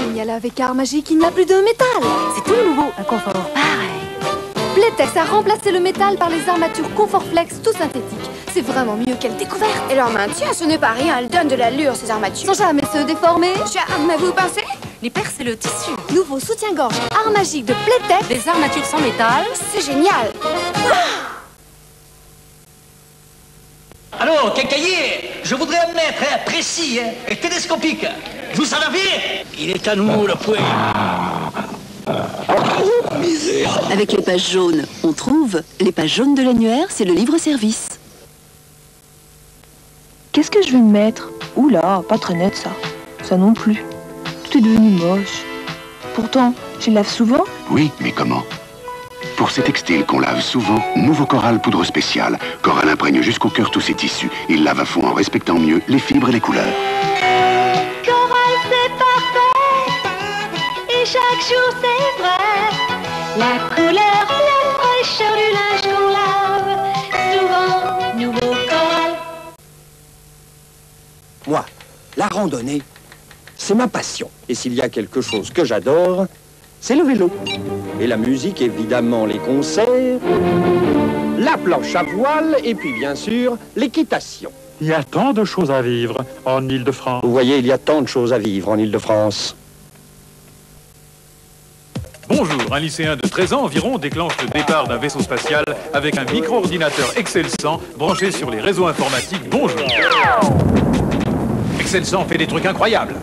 génial avec Armagic, il n'y a plus de métal. C'est tout nouveau, un confort pareil. Playtex a remplacé le métal par les armatures Confortflex tout synthétiques. C'est vraiment mieux, quelle découverte. Et leur maintien, ce n'est pas rien, elles donnent de l'allure, ces armatures. Sans jamais se déformer. Jamais, vous pensez? Les percent le tissu. Nouveau soutien-gorge Armagic de Playtex. Des armatures sans métal. C'est génial. Alors, quincaillier, je voudrais un mètre précis et télescopique. Vous en avez? Il est à nous, le fouet. Avec les pages jaunes, on trouve. Les pages jaunes de l'annuaire, c'est le livre-service. Qu'est-ce que je vais me mettre? Oula, pas très net ça. Ça non plus. Tout est devenu moche. Pourtant, je les lave souvent. Oui, mais comment? Pour ces textiles qu'on lave souvent, nouveau Coral poudre spéciale. Coral imprègne jusqu'au cœur tous ses tissus. Il lave à fond en respectant mieux les fibres et les couleurs. Coral, c'est parfait. Et chaque jour, c'est vrai. La couleur, la fraîcheur du linge qu'on lave. Souvent, nouveau Coral. Moi, la randonnée, c'est ma passion. Et s'il y a quelque chose que j'adore, c'est le vélo. Et la musique, évidemment, les concerts, la planche à voile et puis, bien sûr, l'équitation. Il y a tant de choses à vivre en Île-de-France. Vous voyez, il y a tant de choses à vivre en Île-de-France. Bonjour, un lycéen de 13 ans environ déclenche le départ d'un vaisseau spatial avec un micro-ordinateur Excel 100 branché sur les réseaux informatiques. Bonjour. Excel 100 fait des trucs incroyables.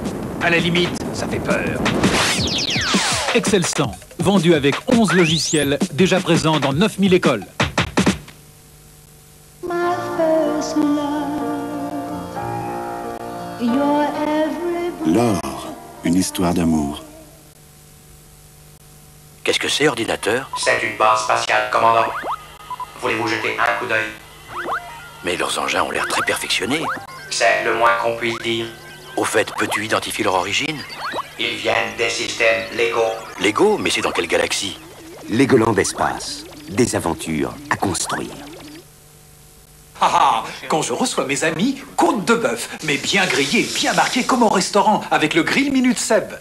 À la limite, ça fait peur. Excel 100, vendu avec 11 logiciels, déjà présents dans 9000 écoles. L'or, une histoire d'amour. Qu'est-ce que c'est, ordinateur? C'est une base spatiale, commandant. Voulez-vous jeter un coup d'œil? Mais leurs engins ont l'air très perfectionnés. C'est le moins qu'on puisse dire. Au fait, peux-tu identifier leur origine? Ils viennent des systèmes Lego. Lego? Mais c'est dans quelle galaxie? Legoland Espace. Des aventures à construire. Ah ah, quand je reçois mes amis, côte de bœuf, mais bien grillée, bien marquée comme au restaurant, avec le grill Minute Seb.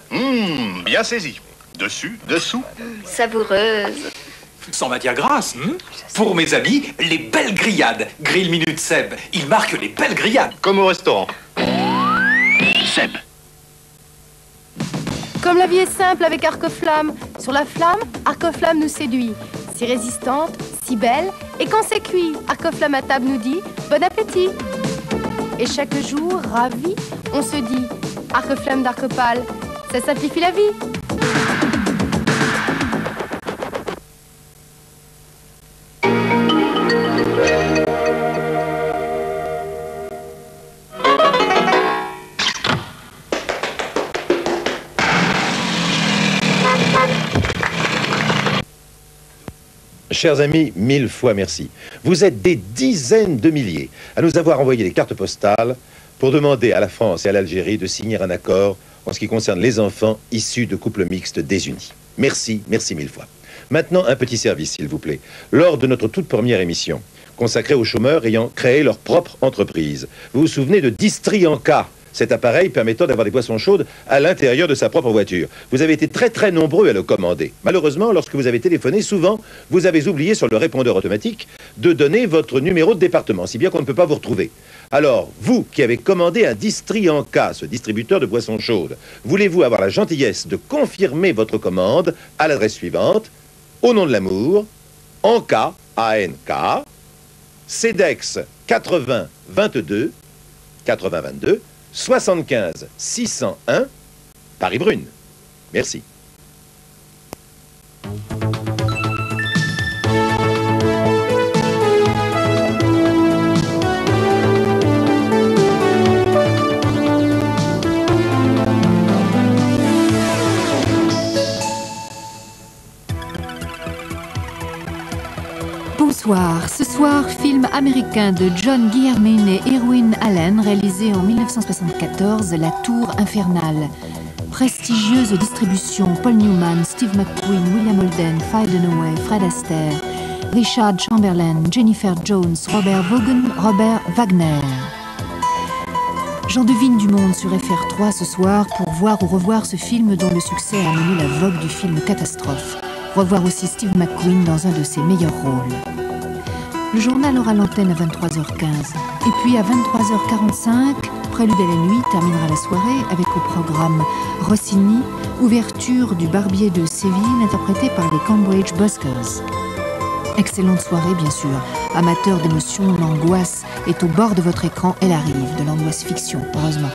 Bien saisi. Dessus, dessous. Savoureuse. Sans matière grasse, Pour mes amis, les belles grillades. Grill Minute Seb, il marque les belles grillades. Comme au restaurant. Seb. Comme la vie est simple avec Arcoflamme. Sur la flamme, Arcoflamme nous séduit. Si résistante, si belle, et quand c'est cuit, Arcoflamme à table nous dit bon appétit. Et chaque jour, ravi, on se dit Arcoflamme d'Arcopal, ça simplifie la vie. Chers amis, 1000 fois merci. Vous êtes des dizaines de milliers à nous avoir envoyé des cartes postales pour demander à la France et à l'Algérie de signer un accord en ce qui concerne les enfants issus de couples mixtes désunis. Merci, merci 1000 fois. Maintenant, un petit service, s'il vous plaît. Lors de notre toute première émission, consacrée aux chômeurs ayant créé leur propre entreprise, vous vous souvenez de Distri-en-Cas, cet appareil permettant d'avoir des boissons chaudes à l'intérieur de sa propre voiture. Vous avez été très nombreux à le commander. Malheureusement, lorsque vous avez téléphoné, souvent, vous avez oublié sur le répondeur automatique de donner votre numéro de département, si bien qu'on ne peut pas vous retrouver. Alors, vous qui avez commandé un Distri-en-Cas, ce distributeur de boissons chaudes, voulez-vous avoir la gentillesse de confirmer votre commande à l'adresse suivante, au nom de l'amour, Anka, A-N-K, CEDEX 80 22 75 601, Paris-Brune. Merci. Bonsoir. Ce soir, film américain de John Guillermin et Irwin Allen, réalisé en 1974, La Tour Infernale. Prestigieuse distribution, Paul Newman, Steve McQueen, William Holden, Faye Dunaway, Fred Astaire, Richard Chamberlain, Jennifer Jones, Robert Vaughan, Robert Wagner. J'en devine du monde sur FR3 ce soir pour voir ou revoir ce film dont le succès a amené la vogue du film catastrophe. Revoir aussi Steve McQueen dans un de ses meilleurs rôles. Le journal aura l'antenne à 23h15. Et puis à 23h45, Prélude à la nuit terminera la soirée avec au programme Rossini, ouverture du Barbier de Séville interprété par les Cambridge Buskers. Excellente soirée bien sûr. Amateur d'émotion, l'angoisse est au bord de votre écran, elle arrive, de l'angoisse fiction, heureusement.